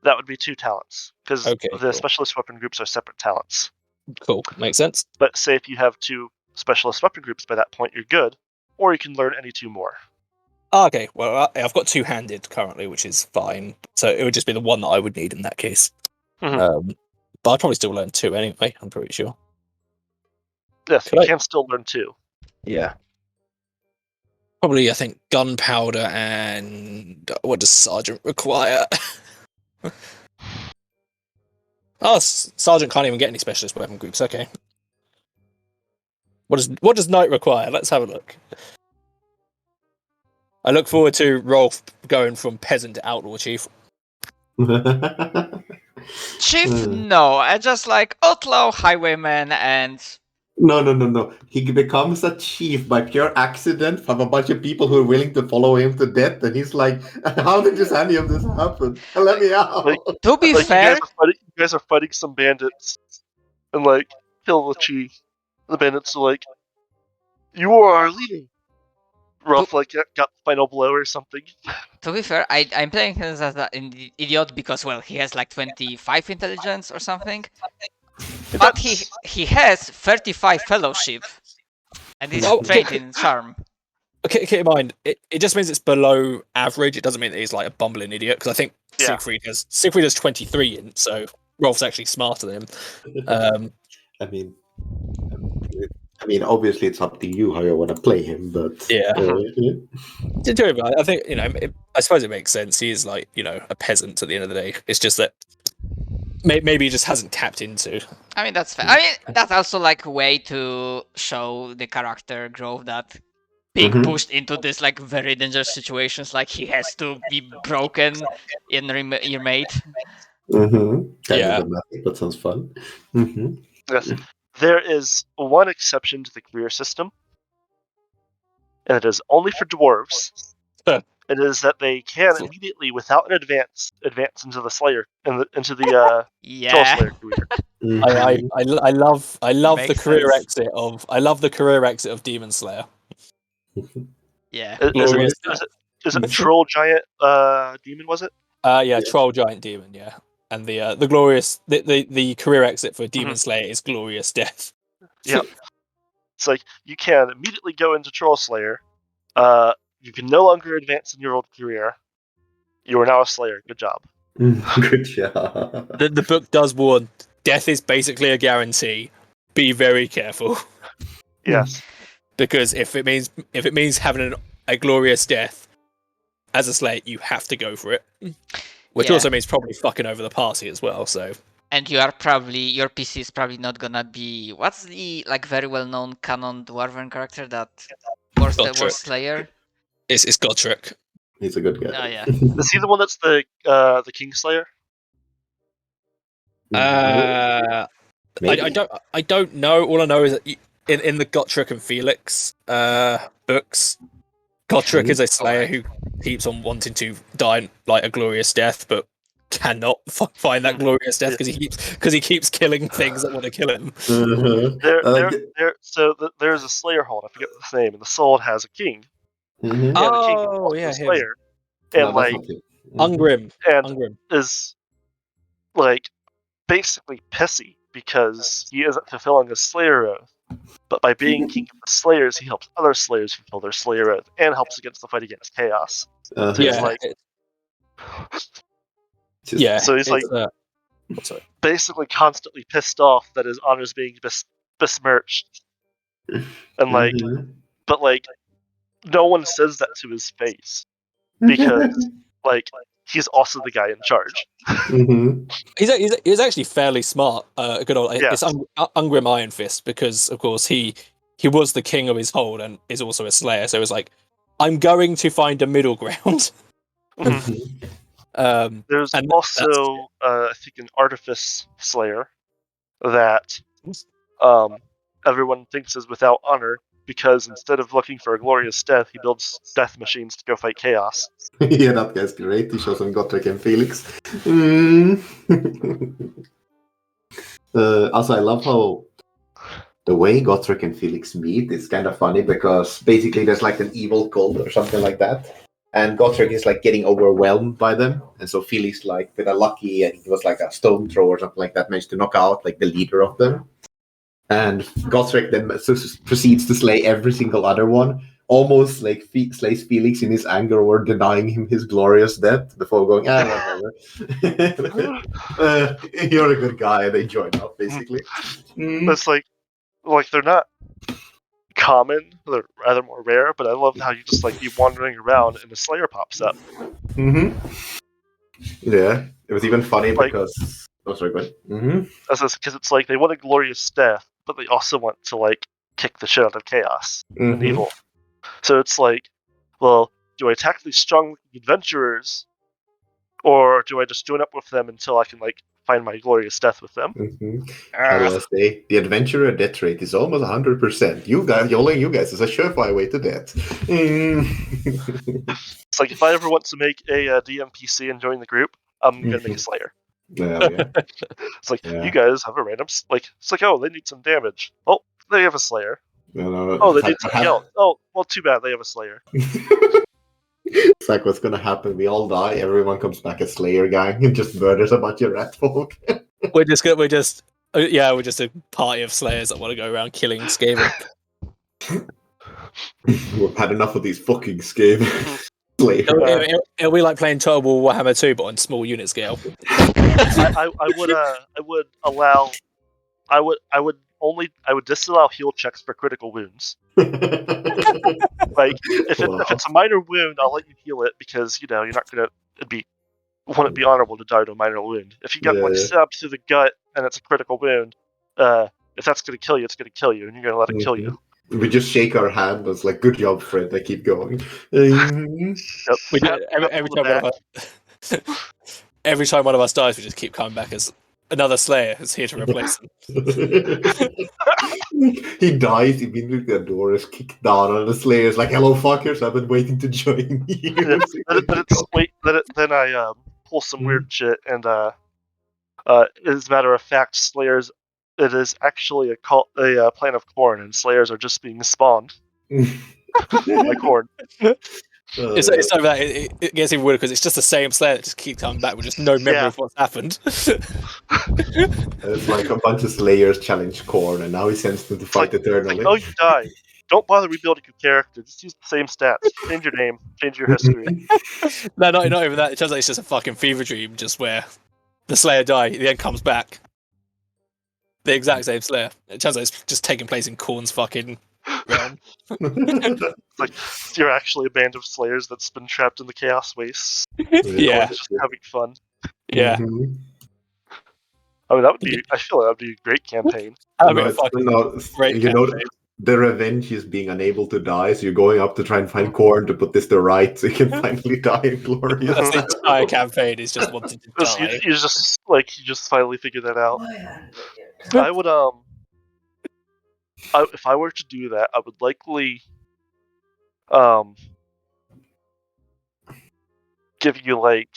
That would be 2 talents, because Okay, the cool. specialist weapon groups are separate talents. Cool, makes sense. But say if you have 2 specialist weapon groups, by that point you're good, or you can learn any 2 more. Okay, well I've got 2-handed currently, which is fine. So it would just be the one that I would need in that case. Mhm. But I'd probably still learn 2 anyway. I'm pretty sure. Yes, Could you I- can still learn 2. Yeah. Probably, I think gunpowder and what does sergeant require? Oh, sergeant can't even get any specialist weapon groups. Okay. What does knight require? Let's have a look. I look forward to Rolf going from peasant to outlaw chief. Chief, no. I just like outlaw, highwayman, and No. He becomes a chief by pure accident from a bunch of people who are willing to follow him to death, and he's like, "How did any of this happen? Let me out!" Like- to be Like fair, you guys are fighting some bandits, and like kill the chief. The bandits are like, "You are our leader." Ruff like got the final blow or something. to be fair, I'm playing him as an idiot because, well, he has like 25 intelligence or something. But he has 35 fellowship, and he's Oh, trained in charm. Okay, keep in mind, it just means it's below average. It doesn't mean that he's like a bumbling idiot, because I think Yeah. Siegfried has 23 in, so Rolf's actually smarter than him. I mean, obviously it's up to you how you want to play him, but Yeah. yeah. I think, I suppose it makes sense. He is like, a peasant at the end of the day. It's just that maybe he just hasn't tapped into. I mean, that's fair. I mean, that's also like a way to show the character growth that being Mhm. pushed into this like very dangerous situations, like he has to be broken in your mate. Kind Yeah. of dramatic, but sounds fun. Mm-hmm. Yes. There is one exception to the career system, and it is only for dwarves. Huh. It is that they can immediately, without an advance into the Slayer into the Troll Yeah. Slayer career. I love the Makes career sense. exit of Demon Slayer. Yeah. Is it Troll Giant Demon? Was it? Yeah, Troll Giant Demon, yeah. And the glorious the career exit for Demon Slayer is Glorious Death. Yep. It's like you can immediately go into Troll Slayer. You can no longer advance in your old career. You are now a Slayer. Good job. Good job. The book does warn, death is basically a guarantee. Be very careful. Yes. Because if it means having a glorious death as a Slayer, you have to go for it. Which Yeah. also means probably fucking over the party as well, so. And your PC is probably not gonna be, what's the like very well known canon dwarven character that was the Gotrek. Slayer? It's Gotrek. He's a good guy. Oh yeah. Is he the one that's the Kingslayer? Maybe. I don't know. All I know is that in the Gotrek and Felix books, Gotrek is a Slayer who keeps on wanting to die like a glorious death, but cannot find that glorious death because he keeps killing things that want to kill him. There's a Slayer hold. I forget his name, and the soul has a king. Mhm. And the king is Oh, also yeah, a him. Slayer, No, and that's like not him. Ungrim. and Ungrim. is like basically pissy because he isn't fulfilling his Slayer oath. But by being king of the Slayers, he helps other Slayers fulfill their Slayer oath and helps against the fight against chaos. Uh-huh. So he's Yeah, like, Yeah. So he's like basically constantly pissed off that his honor's being besmirched, and like, but like, no one says that to his face because like he's also the guy in charge. He's actually fairly smart. Good old Yeah. it's Ungrim Iron Fist, because of course he was the king of his hold and is also a slayer. So it was like, I'm going to find a middle ground. There's and also I think an artifice slayer that everyone thinks is without honor, because instead of looking for a glorious death, he builds death machines to go fight chaos. Yeah, that guy's great. He shows him Gotrek and Felix. Also, I love how the way Gotrek and Felix meet is kind of funny, because basically there's like an evil cult or something like that. And Gotrek is like getting overwhelmed by them. And so Felix, like with a lucky, I think it was like a stone throw or something like that, managed to knock out like the leader of them. And Gotrek then proceeds to slay every single other one, almost like slays Felix in his anger or denying him his glorious death before going, whatever. You're a good guy. They join up, basically. It's like they're not common, they're rather more rare, but I love how you just like be wandering around and a slayer pops up. Yeah, it was even funny like, because... Oh, sorry, go ahead. Because it's like they want a glorious death, but they also want to like kick the shit out of chaos and evil. So it's like, well, do I attack these strong adventurers, or do I just join up with them until I can like find my glorious death with them? How do I say? The adventurer death rate is almost 100%. You guys is a surefire way to death. It's like if I ever want to make a DMPC and join the group, I'm gonna make a slayer. Yeah. It's like, you guys have a random it's like oh, they need some damage. Oh, they have a slayer. No. Oh, they need some health. Oh, well, too bad they have a slayer. It's like, what's gonna happen? We all die. Everyone comes back as Slayer gang and just murders a bunch of rat folk. we're just a party of slayers that want to go around killing Skaven. We've had enough of these fucking Skaven Slayer. It'll be like playing Total War Warhammer 2, but on small unit scale. I would disallow heal checks for critical wounds. Like if it's a minor wound, I'll let you heal it, because you're not gonna wouldn't it be honorable to die to a minor wound. If you get stabbed through the gut and it's a critical wound, if that's gonna kill you, it's gonna kill you, and you're gonna let it kill you. We just shake our hand. It's like, good job, Fred. I keep going. Yep. We do, every time one of us dies, we just keep coming back as another Slayer who's here to replace them. He dies, immediately the door is kicked down, and the Slayer's like, hello, fuckers, I've been waiting to join you. Then I pull some weird shit, and as a matter of fact, Slayers, it is actually a plant of corn, and Slayers are just being spawned by corn. It's like that. It gets even weirder because it's just the same Slayer that just keeps coming back with just no memory of what's happened. It's like a bunch of Slayers challenge Korn, and now he sends them to fight eternally. Like, oh, you died. Don't bother rebuilding your character. Just use the same stats. Change your name. Change your history. No, not even that. It turns out it's just a fucking fever dream, just where the Slayer dies, then comes back. The exact same Slayer. It turns out it's just taking place in Korn's fucking realm. It's like you're actually a band of Slayers that's been trapped in the Chaos Wastes. Yeah, just having fun. Yeah. I mean, that would be. I feel like that would be a great campaign. Great campaign. The revenge is being unable to die, so you're going up to try and find Korn to put this to right, so you can finally die in glory. That's the entire campaign is just wanting to die. You just finally figured that out. I would if I were to do that, I would likely give you like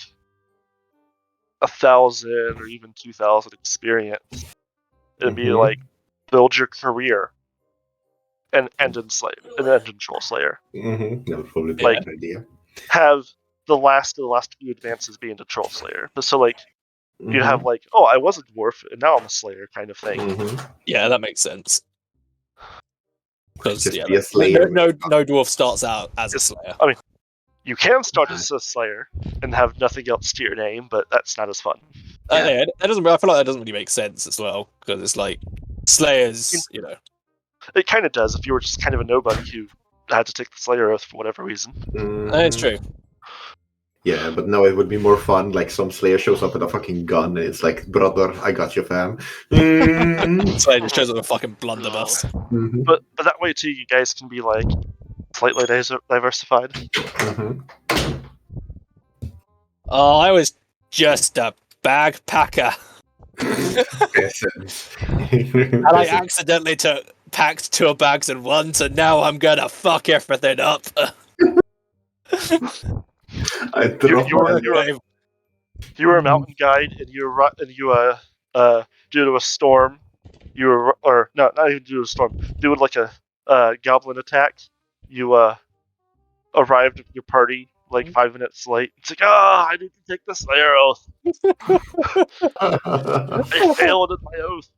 1,000 or even 2,000 experience. It'd be like build your career and end in Troll Slayer. That would probably be like, a good idea. Have the last few advances be into Troll Slayer. But so like you have like, oh, I was a dwarf and now I'm a Slayer kind of thing. Yeah, that makes sense. Because Just be a Slayer. No dwarf starts out as a Slayer. I mean, You can start as a Slayer and have nothing else to your name, but that's not as fun. Yeah, that doesn't. I feel like that doesn't really make sense as well because it's like Slayers, you know. It kind of does if you were just kind of a nobody who had to take the Slayer oath for whatever reason. That's true. Yeah, but no, it would be more fun. Like some Slayer shows up with a fucking gun, and it's like, brother, I got you, fam. Slayer just shows up a fucking blunderbuss. Mhm. But that way too, you guys can be like slightly diversified. Oh, I was just a bagpacker. And I accidentally packed 2 bags at once, and now I'm gonna fuck everything up. You were a mountain guide, and due to a storm, not even due to a storm, due to like a goblin attack, you arrived with your party like 5 minutes late. It's like, I need to take the Slayer oath. I failed at my oath.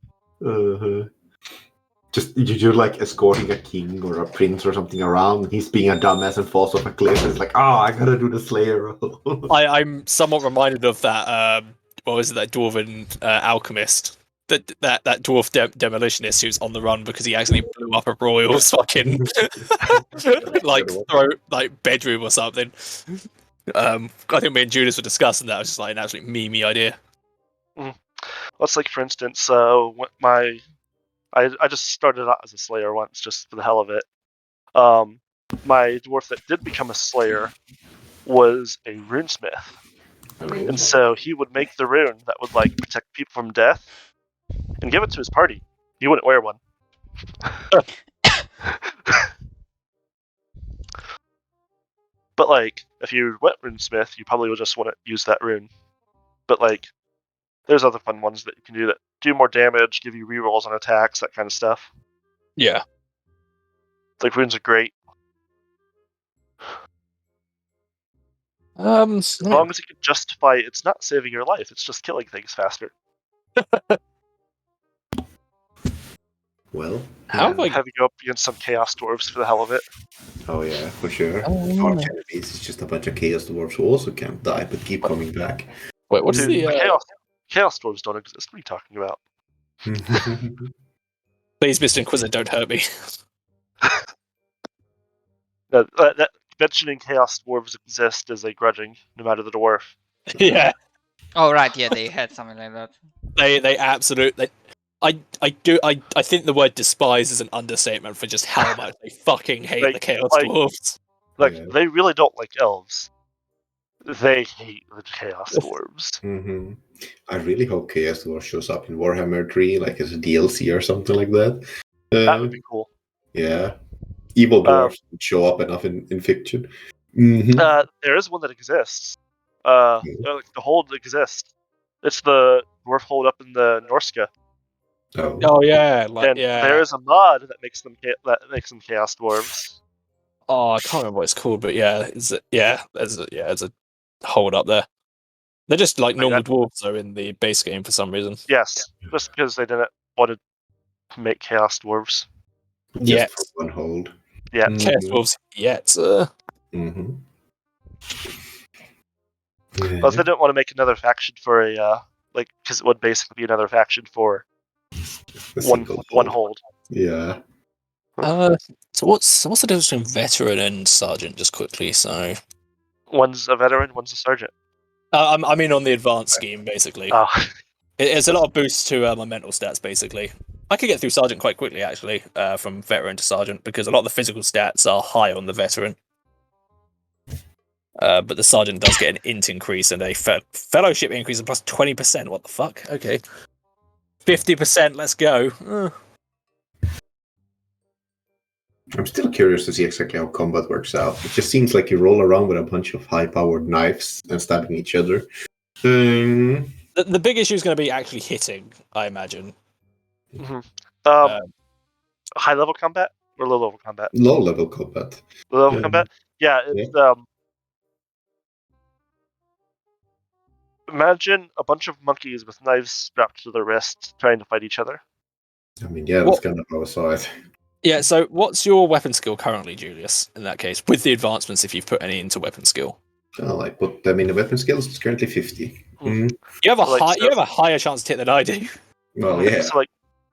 Just you're like escorting a king or a prince or something around. He's being a dumbass and falls off a cliff. It's like, I gotta do the Slayer oath. I'm somewhat reminded of that. What was it? That dwarven alchemist. That dwarf demolitionist who's on the run because he actually blew up a royal's fucking bedroom or something. I think me and Judas were discussing that. It was just like an absolute memey idea. Let's like, for instance, I just started out as a Slayer once, just for the hell of it. My dwarf that did become a Slayer was a runesmith, and so he would make the rune that would like protect people from death, and give it to his party. He wouldn't wear one. But like, if you went runesmith, you probably would just want to use that rune. But like, there's other fun ones that you can do that do more damage, give you rerolls on attacks, that kind of stuff. Yeah. Like, runes are great. As long as you can justify it's not saving your life, it's just killing things faster. Well, have you go up against some Chaos Dwarves for the hell of it. Oh yeah, for sure. Our enemies is just a bunch of Chaos Dwarves who also can't die but keep coming back. Wait, what's the Chaos Dwarves don't exist. What are you talking about? Please, Mr. Inquisitor, don't hurt me. Mentioning Chaos Dwarves exist is a grudging, no matter the dwarf. Yeah. Oh right, yeah, they had something like that. They absolutely. I think the word despise is an understatement for just how much they fucking hate the Chaos Dwarves. They really don't like elves. They hate the Chaos Dwarves. I really hope Chaos Dwarf shows up in Warhammer 3, like as a DLC or something like that. That would be cool. Yeah. Evil dwarves would show up enough in fiction. There is one that exists. The hold exists. It's the dwarf hold up in the Norska. Oh yeah, there is a mod that makes them Chaos Dwarves. Oh, I can't remember what it's called, but there's a hold up there. They're just like normal dwarves though in the base game for some reason. Yes, just because they didn't want to make Chaos Dwarves. Just for one hold. Yeah, Chaos Dwarves yet. Plus, they didn't want to make another faction for a because it would basically be another faction for one hold. Yeah. So what's the difference between veteran and sergeant? Just quickly, so one's a veteran, one's a sergeant. I mean on the advanced scheme, basically. Oh. It's a lot of boosts to my mental stats, basically. I could get through sergeant quite quickly, actually, from veteran to sergeant, because a lot of the physical stats are high on the veteran. But the sergeant does get an int increase and a fellowship increase of plus 20%. What the fuck? Okay. 50%, let's go. I'm still curious to see exactly how combat works out. It just seems like you roll around with a bunch of high-powered knives and stabbing each other. The big issue is going to be actually hitting, I imagine. High-level combat or low-level combat? Low-level combat. Low-level combat? Yeah, it's... Imagine a bunch of monkeys with knives strapped to their wrists trying to fight each other. I mean, yeah, that's kind of how I saw it. Yeah, so what's your weapon skill currently, Julius, in that case? With the advancements, if you've put any into weapon skill. Oh, I put them in the weapon skills. It's currently 50. Hmm. You have a Like, you have a higher chance to hit than I do. Well, yeah. So, like,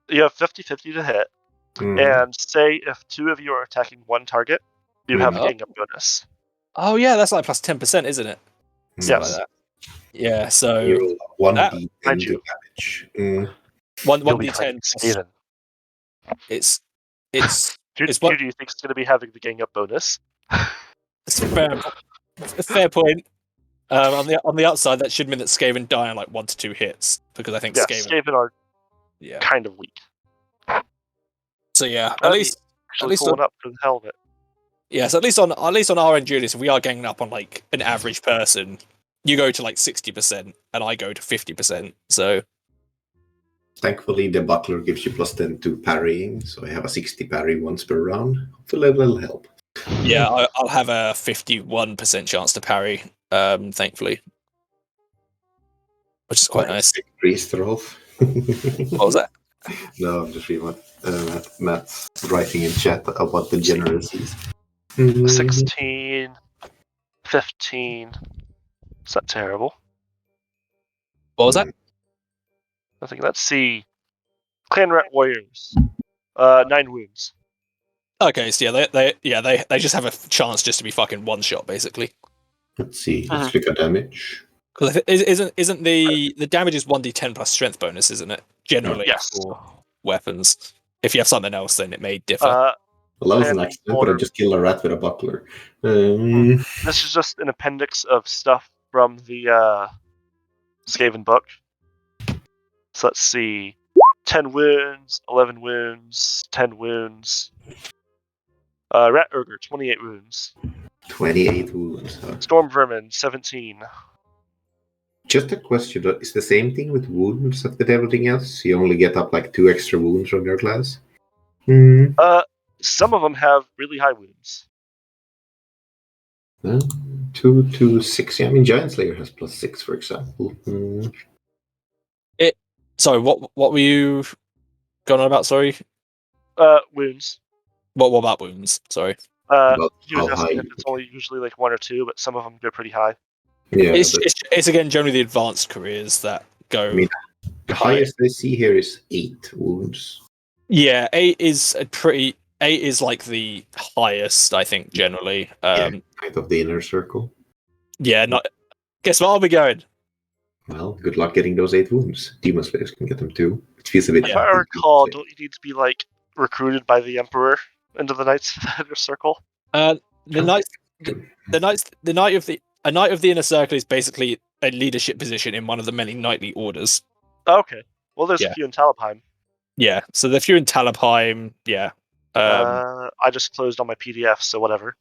you have 50-50 to hit, and say if two of you are attacking one target, you have a gang up bonus. Oh yeah, that's like plus 10%, isn't it? Something Yes. like that. Yeah, so You roll that- 1d10 Mind to you. damage. one You'll be d10. fighting Skaven. It's Who it's what do you think is going to be having the gang up bonus? it's a fair point. On the outside, that should mean that Skaven die on like 1 to 2 hits because I think Yeah, Skaven. Skaven are Yeah. kind of weak. So yeah, at That'd be least Actually pulling up for the hell of it. yes, at least on our end, Julius, if we are ganging up on like an average person, you go to like 60% and I go to 50%. So Thankfully, the buckler gives you plus 10 to parrying, so I have a 60 parry once per round. Hopefully, that'll help. yeah, I'll have a 51% chance to parry. Thankfully, which is quite nice. Priest Rolf. What was that? No, I'm just reading what Matt's writing in chat about the generosities. 16, 15. Is that terrible? What was that? I think let's see. Clan Rat Warriors. 9 wounds. Okay, so yeah, they just have a chance just to be fucking one shot basically. Let's see. Let's look at damage. Because isn't the damage is 1d10 plus strength bonus, isn't it? Generally Yes. for weapons. If you have something else, then it may differ. Well, that was an And accident, but I more- just killed a rat with a buckler. This is just an appendix of stuff from the Skaven book. So let's see. 10 wounds, 11 wounds, 10 wounds. Rat Ogre, 28 wounds. 28 wounds. Huh? Storm Vermin, 17. Just a question: is the same thing with wounds as with everything else? You only get up like 2 extra wounds from your class. Some of them have really high wounds. 2 to 6. Yeah, I mean, Giant Slayer has plus 6, for example. Sorry, what were you going on about? Sorry, Wounds. what about wounds? Sorry, About He was how asking high if it's only usually like 1 or 2, but some of them go pretty high. Yeah, it's again generally the advanced careers that go. I mean, the high. highest I see here is 8 wounds. Yeah, 8 is a pretty. 8 is like the highest, I think, generally. Knight of the Inner Circle. Yeah, not. Guess what? I'll be going. Well, good luck getting those 8 wounds. Demon Slayers can get them too. It feels a bit. If I recall, don't you need to be like recruited by the Emperor into the Knights of the Inner Circle? The knight of the Inner Circle is basically a leadership position in one of the many knightly orders. Okay. Well, there's Yeah. a few in Talabheim. Yeah, so the few in Talabheim, yeah. I just closed on my PDF, so whatever.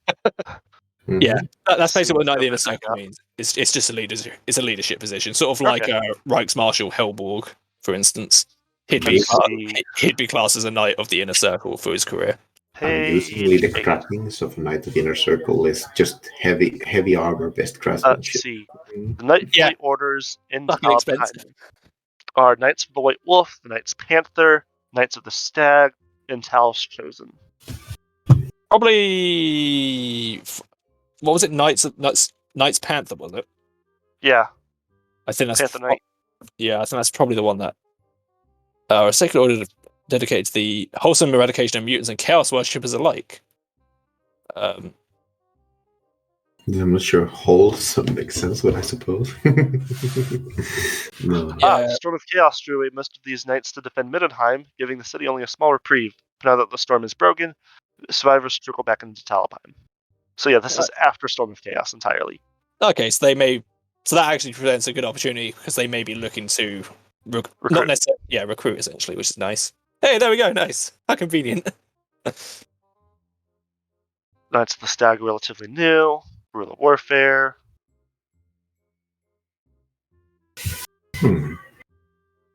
Yeah, that's basically what See Knight of the Inner what's up. Circle means. It's just it's a leadership position, sort of like Reichsmarshal Helborg, for instance. He'd be classed as a Knight of the Inner Circle for his career. Usually the Page 8. trappings of a Knight of the Inner Circle is just heavy armor, best Let's craftsmanship. see. The Knightly orders in Fucking Talabheim expensive. are Knights of the White Wolf, the Knights Panther, Knights of the Stag, and Tal's Chosen. Probably, what was it? Knights Panther, was it? Yeah, I think that's Panther Knight. Yeah, I think that's probably the one that a sacred order dedicated to the wholesome eradication of mutants and chaos worshippers alike. I'm not sure wholesome makes sense, but I suppose. No. Yeah. Storm of Chaos drew away most of these knights to defend Middenheim, giving the city only a small reprieve. Now that the storm is broken, survivors trickle back into Talabheim. So yeah, this is after Storm of Chaos entirely. Okay, so that actually presents a good opportunity because they may be looking to Recruit. not necessarily, recruit essentially, which is nice. Hey, there we go, nice. How convenient. Knights of the Stag relatively new. Guerrilla Warfare.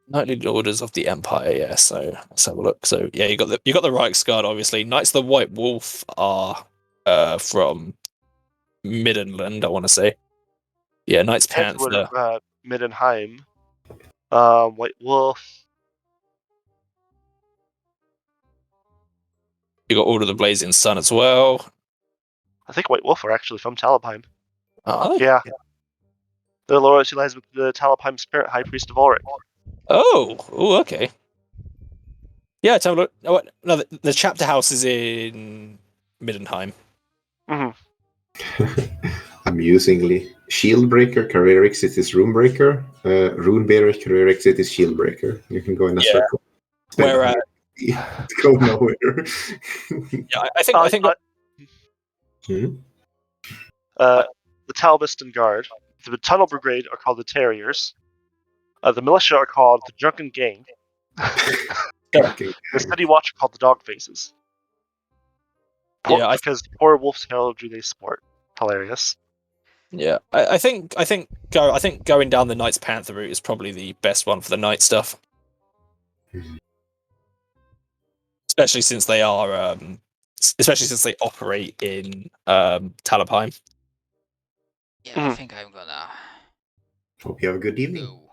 Knightly Orders of the Empire, yeah. So let's have a look. So yeah, you got the Reichsguard, obviously. Knights of the White Wolf are from Middenland, I want to say. Yeah, Knights Panther. Middenheim. White Wolf. You got Order of the Blazing Sun as well. I think White Wolf are actually from Talabheim. Are they? Yeah. Their loyalty lies with the Talabheim spirit high priest of Ulrich. Oh, okay. Yeah, tell me. Oh, no, the chapter house is in Middenheim. Amusingly, Shieldbreaker career exit is Runebreaker. Runebearer career exit is Shieldbreaker. You can go in a circle. Where Go nowhere. yeah, I think the Talbiston Guard, the Tunnel Brigade are called the Terriers. The militia are called the Drunken Gang. The City Watch are called the Dog Faces. Because poor wolf's heraldry they sport. Hilarious. Yeah, I think going down the Knights Panther route is probably the best one for the Knight stuff. Especially since they are especially since they operate in Talabheim. Yeah, I think I'm gonna Hope you have a good evening. go.